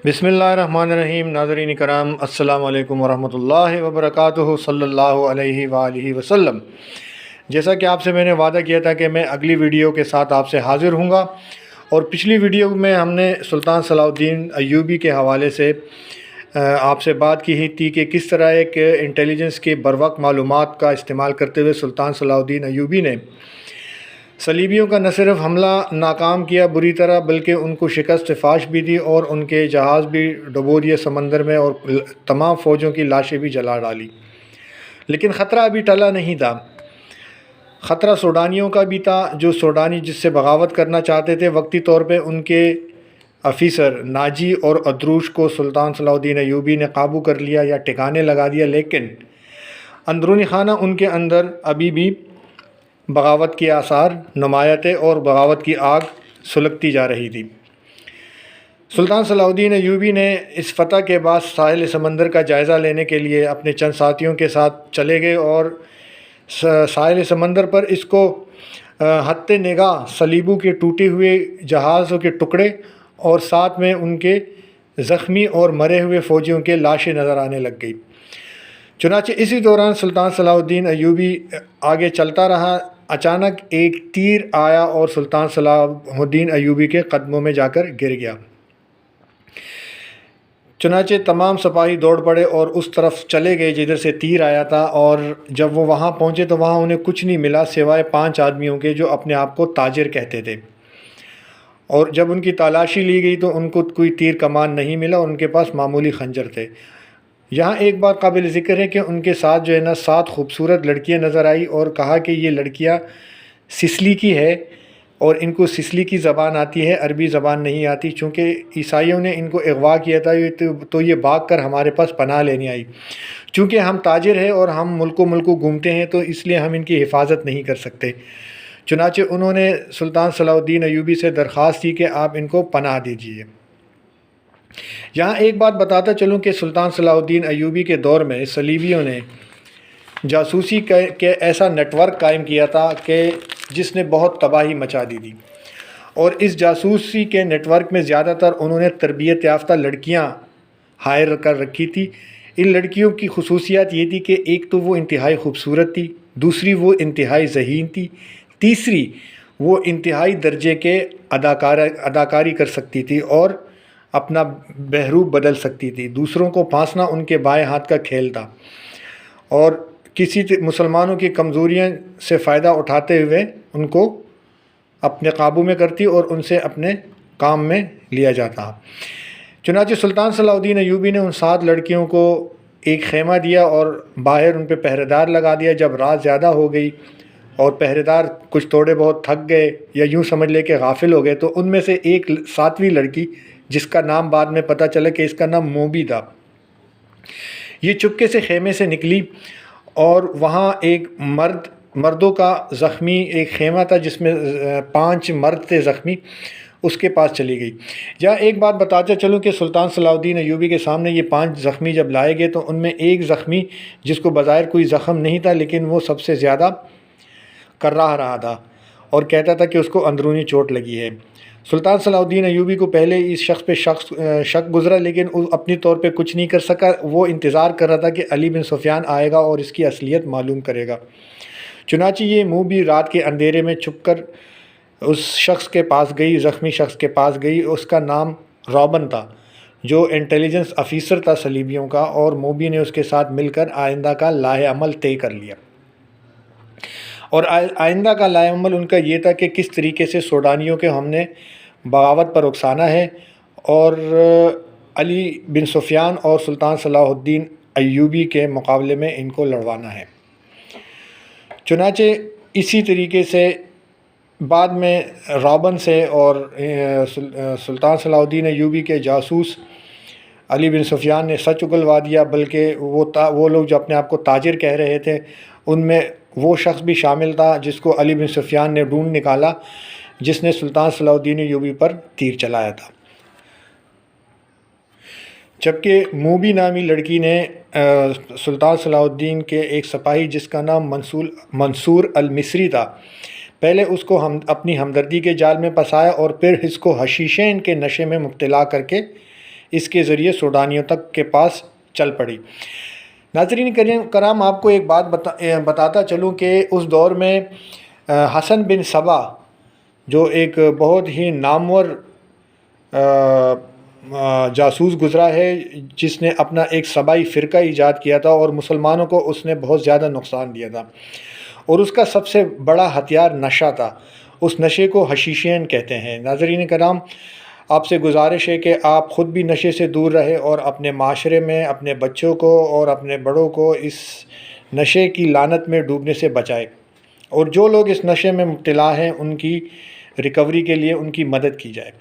بسم اللہ الرحمن الرحیم۔ ناظرین کرام، السلام علیکم ورحمۃ اللہ وبرکاتہ، صلی اللہ علیہ وآلہ وسلم۔ جیسا کہ آپ سے میں نے وعدہ کیا تھا کہ میں اگلی ویڈیو کے ساتھ آپ سے حاضر ہوں گا، اور پچھلی ویڈیو میں ہم نے سلطان صلاح الدین ایوبی کے حوالے سے آپ سے بات کی تھی کہ کس طرح ایک انٹیلیجنس کے بروقت معلومات کا استعمال کرتے ہوئے سلطان صلاح الدین ایوبی نے صلیبیوں کا نہ صرف حملہ ناکام کیا بری طرح، بلکہ ان کو شکست فاش بھی دی اور ان کے جہاز بھی ڈبو دیے سمندر میں، اور تمام فوجوں کی لاشیں بھی جلا ڈالی۔ لیکن خطرہ ابھی ٹلا نہیں تھا۔ خطرہ سوڈانیوں کا بھی تھا، جو سوڈانی جس سے بغاوت کرنا چاہتے تھے۔ وقتی طور پہ ان کے افیسر ناجی اور ادروش کو سلطان صلاح الدین ایوبی نے قابو کر لیا یا ٹھکانے لگا دیا، لیکن اندرونی خانہ ان کے اندر ابھی بھی بغاوت کے آثار نمایاں تھے اور بغاوت کی آگ سلگتی جا رہی تھی۔ سلطان صلاح الدین ایوبی نے اس فتح کے بعد ساحل سمندر کا جائزہ لینے کے لیے اپنے چند ساتھیوں کے ساتھ چلے گئے، اور ساحل سمندر پر اس کو حد نگاہ صلیبوں کے ٹوٹے ہوئے جہازوں کے ٹکڑے اور ساتھ میں ان کے زخمی اور مرے ہوئے فوجیوں کے لاشیں نظر آنے لگ گئی۔ چنانچہ اسی دوران سلطان صلاح الدین ایوبی آگے چلتا رہا۔ اچانک ایک تیر آیا اور سلطان صلاح الدین ایوبی کے قدموں میں جا کر گر گیا۔ چنانچہ تمام سپاہی دوڑ پڑے اور اس طرف چلے گئے جدھر سے تیر آیا تھا، اور جب وہ وہاں پہنچے تو وہاں انہیں کچھ نہیں ملا سوائے 5 آدمیوں کے جو اپنے آپ کو تاجر کہتے تھے، اور جب ان کی تلاشی لی گئی تو ان کو کوئی تیر کمان نہیں ملا، ان کے پاس معمولی خنجر تھے۔ یہاں ایک بات قابل ذکر ہے کہ ان کے ساتھ 7 خوبصورت لڑکیاں نظر آئی، اور کہا کہ یہ لڑکیاں سسلی کی ہے، اور ان کو سسلی کی زبان آتی ہے، عربی زبان نہیں آتی، چونکہ عیسائیوں نے ان کو اغوا کیا تھا تو یہ بھاگ کر ہمارے پاس پناہ لینے آئی۔ چونکہ ہم تاجر ہیں اور ہم ملکوں گھومتے ہیں، تو اس لیے ہم ان کی حفاظت نہیں کر سکتے۔ چنانچہ انہوں نے سلطان صلاح الدین ایوبی سے درخواست کی کہ آپ ان کو پناہ دیجیے۔ یہاں ایک بات بتاتا چلوں کہ سلطان صلاح الدین ایوبی کے دور میں صلیبیوں نے جاسوسی کے ایسا نیٹ ورک قائم کیا تھا کہ جس نے بہت تباہی مچا دی تھی، اور اس جاسوسی کے نیٹ ورک میں زیادہ تر انہوں نے تربیت یافتہ لڑکیاں ہائر کر رکھی تھی۔ ان لڑکیوں کی خصوصیات یہ تھی کہ ایک تو وہ انتہائی خوبصورت تھی، دوسری وہ انتہائی ذہین تھی، تیسری وہ انتہائی درجے کے اداکاری کر سکتی تھی اور اپنا بہروپ بدل سکتی تھی۔ دوسروں کو پھانسنا ان کے بائیں ہاتھ کا کھیل تھا، اور کسی مسلمانوں کی کمزوریاں سے فائدہ اٹھاتے ہوئے ان کو اپنے قابو میں کرتی اور ان سے اپنے کام میں لیا جاتا۔ چنانچہ سلطان صلاح الدین ایوبی نے ان 7 لڑکیوں کو ایک خیمہ دیا اور باہر ان پہ پہرے دار لگا دیا۔ جب رات زیادہ ہو گئی اور پہرے دار کچھ تھوڑے بہت تھک گئے یا یوں سمجھ لے کہ غافل ہو گئے، تو ان میں سے ایک 7ویں لڑکی، جس کا نام بعد میں پتہ چلا کہ اس کا نام موبی تھا، یہ چپکے سے خیمے سے نکلی، اور وہاں ایک مردوں کا زخمی ایک خیمہ تھا جس میں 5 مرد تھے زخمی، اس کے پاس چلی گئی۔ یا ایک بات بتاتے چلوں کہ سلطان صلاح الدین ایوبی کے سامنے یہ 5 زخمی جب لائے گئے تو ان میں ایک زخمی، جس کو بظاہر کوئی زخم نہیں تھا لیکن وہ سب سے زیادہ کرراہ رہا تھا اور کہتا تھا کہ اس کو اندرونی چوٹ لگی ہے۔ سلطان صلاح الدین ایوبی کو پہلے اس شخص پہ شک گزرا، لیکن وہ اپنی طور پہ کچھ نہیں کر سکا۔ وہ انتظار کر رہا تھا کہ علی بن سفیان آئے گا اور اس کی اصلیت معلوم کرے گا۔ چنانچہ یہ موبی رات کے اندھیرے میں چھپ کر اس شخص کے پاس گئی، زخمی شخص کے پاس گئی۔ اس کا نام روبن تھا، جو انٹیلیجنس افیسر تھا صلیبیوں کا، اور موبی نے اس کے ساتھ مل کر آئندہ کا لائحہ عمل طے کر لیا۔ اور آئندہ کا لائحہ عمل ان کا یہ تھا کہ کس طریقے سے سوڈانیوں کے ہم نے بغاوت پر اکسانا ہے، اور علی بن سفیان اور سلطان صلاح الدین ایوبی کے مقابلے میں ان کو لڑوانا ہے۔ چنانچہ اسی طریقے سے بعد میں روبن سے اور سلطان صلاح الدین ایوبی کے جاسوس علی بن سفیان نے سچ اگلوا دیا، بلکہ وہ لوگ جو اپنے آپ کو تاجر کہہ رہے تھے ان میں وہ شخص بھی شامل تھا جس کو علی بن سفیان نے ڈھونڈ نکالا، جس نے سلطان صلاح الدین ایوبی پر تیر چلایا تھا۔ جبکہ موبی نامی لڑکی نے سلطان صلاح الدین کے ایک سپاہی جس کا نام منصور المصری تھا، پہلے اس کو اپنی ہمدردی کے جال میں پھنسایا اور پھر اس کو حشیشین کے نشے میں مبتلا کر کے اس کے ذریعے سوڈانیوں تک کے پاس چل پڑی۔ ناظرین کرام، آپ کو ایک بات بتاتا چلوں کہ اس دور میں حسن بن صبا جو ایک بہت ہی نامور جاسوس گزرا ہے، جس نے اپنا ایک صبائی فرقہ ایجاد کیا تھا اور مسلمانوں کو اس نے بہت زیادہ نقصان دیا تھا، اور اس کا سب سے بڑا ہتھیار نشہ تھا۔ اس نشے کو حشیشین کہتے ہیں۔ ناظرین کرام، آپ سے گزارش ہے کہ آپ خود بھی نشے سے دور رہے اور اپنے معاشرے میں اپنے بچوں کو اور اپنے بڑوں کو اس نشے کی لعنت میں ڈوبنے سے بچائے، اور جو لوگ اس نشے میں مبتلا ہیں ان کی ریکوری کے لیے ان کی مدد کی جائے،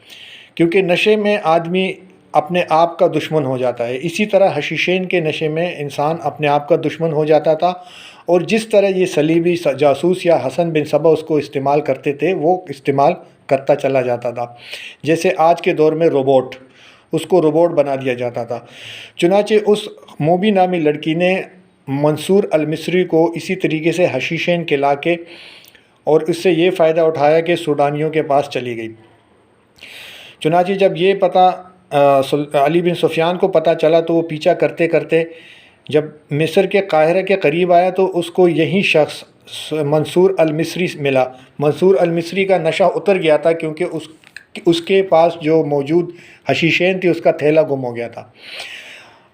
کیونکہ نشے میں آدمی اپنے آپ کا دشمن ہو جاتا ہے۔ اسی طرح حشیشین کے نشے میں انسان اپنے آپ کا دشمن ہو جاتا تھا، اور جس طرح یہ صلیبی جاسوس یا حسن بن صبا اس کو استعمال کرتے تھے، وہ استعمال کرتا چلا جاتا تھا۔ جیسے آج کے دور میں روبوٹ، اس کو روبوٹ بنا دیا جاتا تھا۔ چنانچہ اس موبی نامی لڑکی نے منصور المصری کو اسی طریقے سے حشیشین کھلا کے اور اس سے یہ فائدہ اٹھایا کہ سوڈانیوں کے پاس چلی گئی۔ چنانچہ جب یہ پتہ علی بن سفیان کو پتہ چلا تو وہ پیچھا کرتے کرتے جب مصر کے قاہرہ کے قریب آیا تو اس کو یہی شخص منصور المصری ملا۔ منصور المصری کا نشہ اتر گیا تھا، کیونکہ اس کے پاس جو موجود حشیشین تھی اس کا تھیلا گم ہو گیا تھا،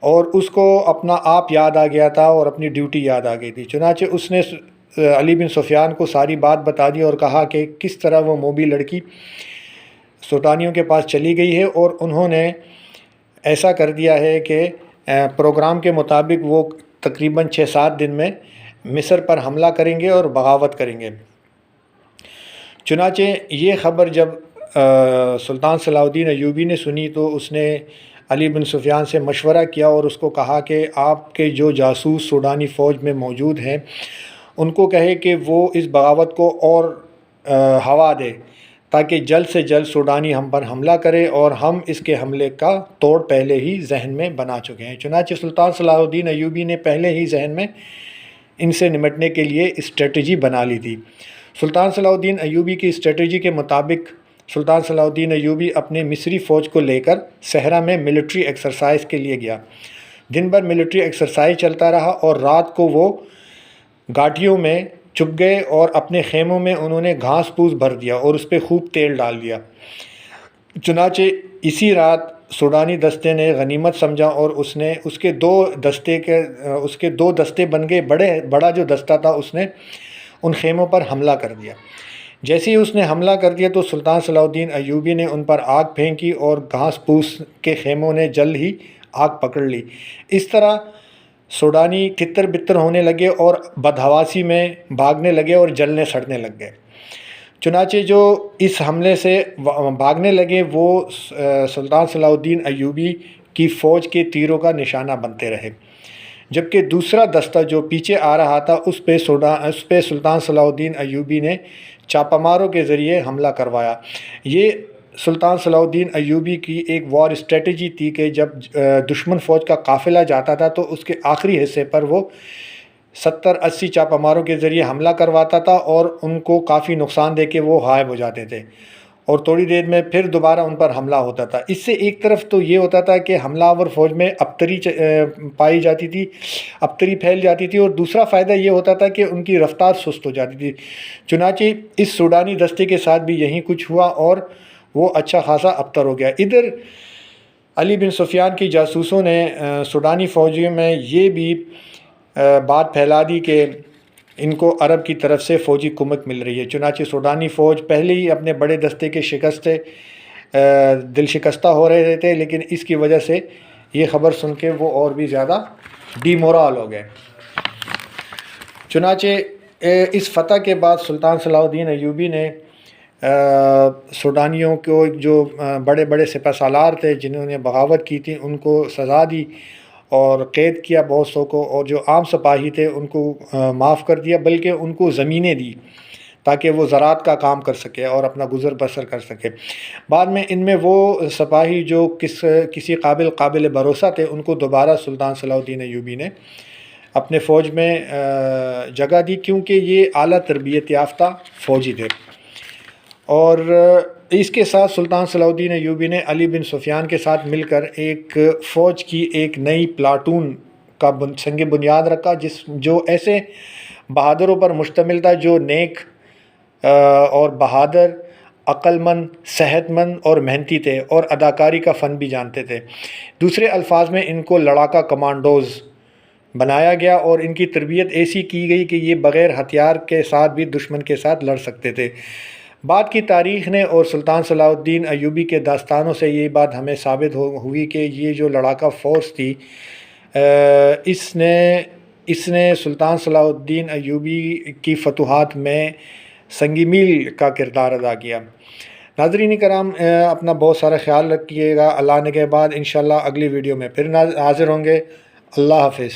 اور اس کو اپنا آپ یاد آ گیا تھا اور اپنی ڈیوٹی یاد آ گئی تھی۔ چنانچہ اس نے علی بن سفیان کو ساری بات بتا دی اور کہا کہ کس طرح وہ موبی لڑکی سوڈانیوں کے پاس چلی گئی ہے، اور انہوں نے ایسا کر دیا ہے کہ پروگرام کے مطابق وہ تقریباً 6-7 دن میں مصر پر حملہ کریں گے اور بغاوت کریں گے۔ چنانچہ یہ خبر جب سلطان صلاح الدین ایوبی نے سنی تو اس نے علی بن سفیان سے مشورہ کیا اور اس کو کہا کہ آپ کے جو جاسوس سوڈانی فوج میں موجود ہیں ان کو کہے کہ وہ اس بغاوت کو اور ہوا دے، تاکہ جلد سے جلد سوڈانی ہم پر حملہ کرے، اور ہم اس کے حملے کا توڑ پہلے ہی ذہن میں بنا چکے ہیں۔ چنانچہ سلطان صلاح الدین ایوبی نے پہلے ہی ذہن میں ان سے نمٹنے کے لیے اسٹریٹجی بنا لی تھی۔ سلطان صلاح الدین ایوبی کی اسٹریٹجی کے مطابق سلطان صلاح الدین ایوبی اپنے مصری فوج کو لے کر صحرا میں ملٹری ایکسرسائز کے لیے گیا۔ دن بھر ملٹری ایکسرسائز چلتا رہا، اور رات کو وہ گھاٹیوں میں چھپ گئے اور اپنے خیموں میں انہوں نے گھاس پھوس بھر دیا اور اس پہ خوب تیل ڈال دیا۔ چنانچہ اسی رات سوڈانی دستے نے غنیمت سمجھا اور اس کے دو دستے بن گئے۔ بڑا جو دستہ تھا اس نے ان خیموں پر حملہ کر دیا۔ جیسے ہی اس نے حملہ کر دیا تو سلطان صلاح الدین ایوبی نے ان پر آگ پھینکی اور گھاس پھوس کے خیموں نے جلد ہی آگ پکڑ لی۔ اس طرح سوڈانی تتر بتر ہونے لگے اور بدحواسی میں بھاگنے لگے اور جلنے سڑنے لگ گئے۔ چنانچہ جو اس حملے سے بھاگنے لگے وہ سلطان صلاح الدین ایوبی کی فوج کے تیروں کا نشانہ بنتے رہے، جبکہ دوسرا دستہ جو پیچھے آ رہا تھا اس پہ سلطان صلاح الدین ایوبی نے چھاپہ ماروں کے ذریعے حملہ کروایا۔ یہ سلطان صلاح الدین ایوبی کی ایک وار اسٹریٹجی تھی کہ جب دشمن فوج کا قافلہ جاتا تھا تو اس کے آخری حصے پر وہ 70-80 چھاپہ ماروں کے ذریعے حملہ کرواتا تھا اور ان کو کافی نقصان دے کے وہ غائب ہو جاتے تھے، اور تھوڑی دیر میں پھر دوبارہ ان پر حملہ ہوتا تھا۔ اس سے ایک طرف تو یہ ہوتا تھا کہ حملہ آور فوج میں ابتری پائی جاتی تھی، ابتری پھیل جاتی تھی، اور دوسرا فائدہ یہ ہوتا تھا کہ ان کی رفتار سست ہو جاتی تھی۔ چنانچہ اس سوڈانی دستے کے ساتھ بھی یہی کچھ ہوا اور وہ اچھا خاصا ابتر ہو گیا۔ ادھر علی بن سفیان کی جاسوسوں نے سوڈانی فوجیوں میں یہ بھی بات پھیلا دی کہ ان کو عرب کی طرف سے فوجی کمک مل رہی ہے۔ چنانچہ سوڈانی فوج پہلے ہی اپنے بڑے دستے کے دل شکستہ ہو رہے تھے، لیکن اس کی وجہ سے یہ خبر سن کے وہ اور بھی زیادہ ڈی مورال ہو گئے۔ چنانچہ اس فتح کے بعد سلطان صلاح الدین ایوبی نے سوڈانیوں کو جو بڑے بڑے سپہ سالار تھے جنہوں نے بغاوت کی تھی ان کو سزا دی اور قید کیا بہت سو کو، اور جو عام سپاہی تھے ان کو معاف کر دیا، بلکہ ان کو زمینیں دی تاکہ وہ زراعت کا کام کر سکے اور اپنا گزر بسر کر سکے۔ بعد میں ان میں وہ سپاہی جو کسی قابل بھروسہ تھے ان کو دوبارہ سلطان صلاح الدین ایوبی نے اپنے فوج میں جگہ دی، کیونکہ یہ اعلیٰ تربیت یافتہ فوجی تھے۔ اور اس کے ساتھ سلطان صلاح الدین ایوبی نے علی بن سفیان کے ساتھ مل کر ایک فوج کی ایک نئی پلاٹون کا سنگ بنیاد رکھا جو ایسے بہادروں پر مشتمل تھا جو نیک اور بہادر، عقل مند، صحت مند اور محنتی تھے اور اداکاری کا فن بھی جانتے تھے۔ دوسرے الفاظ میں ان کو لڑاکا کمانڈوز بنایا گیا اور ان کی تربیت ایسی کی گئی کہ یہ بغیر ہتھیار کے ساتھ بھی دشمن کے ساتھ لڑ سکتے تھے۔ بعد کی تاریخ نے اور سلطان صلاح الدین ایوبی کے داستانوں سے یہ بات ہمیں ثابت ہوئی کہ یہ جو لڑاکا فورس تھی اس نے سلطان صلاح الدین ایوبی کی فتوحات میں سنگ میل کا کردار ادا کیا۔ ناظرین کرام، اپنا بہت سارا خیال رکھیے گا۔ اللہ نے کے بعد انشاءاللہ اگلی ویڈیو میں پھر حاضر ہوں گے۔ اللہ حافظ۔